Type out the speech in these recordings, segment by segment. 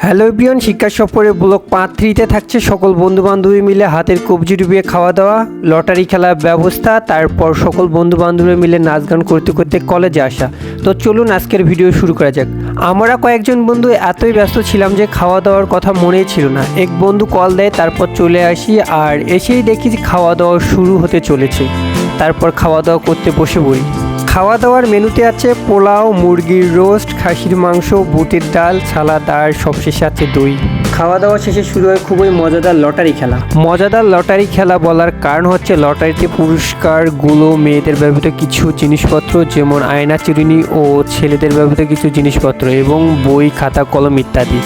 Hello everyone, শিক্ষা সফরে block 5-3-তে থাকছে সকল বন্ধুবান্ধবী মিলে হাতের কবজি ডুবিয়ে খাওয়া দাওয়া, লটারি খেলার ব্যবস্থা, তারপর সকল বন্ধুবান্ধবী মিলে নাচ গান করতে করতে কলেজে আসা। তো চলুন আজকের ভিডিও শুরু করা যাক। আমরা কয়েকজন বন্ধু এতই ব্যস্ত ছিলাম যে খাওয়া দাওয়ার কথা মনেই ছিল না। এক বন্ধু কল দেয়, তারপর চলে আসি, আর এসেই দেখি খাওয়া দাওয়া শুরু হতে চলেছে। তারপর খাওয়া দাওয়া করতে বসে পড়ি। খাওয়া দাওয়ার মেনুতে আছে পোলাও, মুরগির রোস্ট, খাসির মাংস, বুটের ডাল, সালাদ আর সবশেষে আছে দই। খাওয়া দাওয়া শেষে শুরু হয় খুবই মজাদার লটারি খেলা। মজাদার লটারি খেলা বলার কারণ হচ্ছে লটারিতে পুরস্কারগুলো মেয়েদের ব্যবহৃত কিছু জিনিসপত্র, যেমন আয়না, চিরুনি, ও ছেলেদের ব্যবহৃত কিছু জিনিসপত্র এবং বই, খাতা, কলম ইত্যাদি।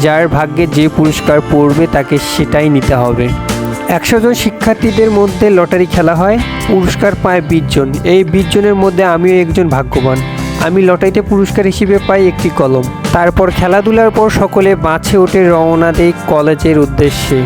যার ভাগ্যে যে পুরস্কার পড়বে তাকে সেটাই নিতে হবে। 100 জন শিক্ষার্থীদের মধ্যে লটারি খেলা হয়। পুরস্কার পায় 20 জন। এই 20 জনের মধ্যে আমিও একজন ভাগ্যবান। আমি লটারিতে পুরস্কার হিসেবে পাই একটি কলম। তারপর খেলাধুলার পর সকলে বাসে উঠে রওনা দেয় কলেজের উদ্দেশ্যে।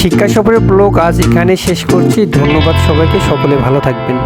শিক্ষা সফরের ব্লগ আজ এখানে শেষ করছি। ধন্যবাদ সবাইকে, সকলে ভালো থাকবেন।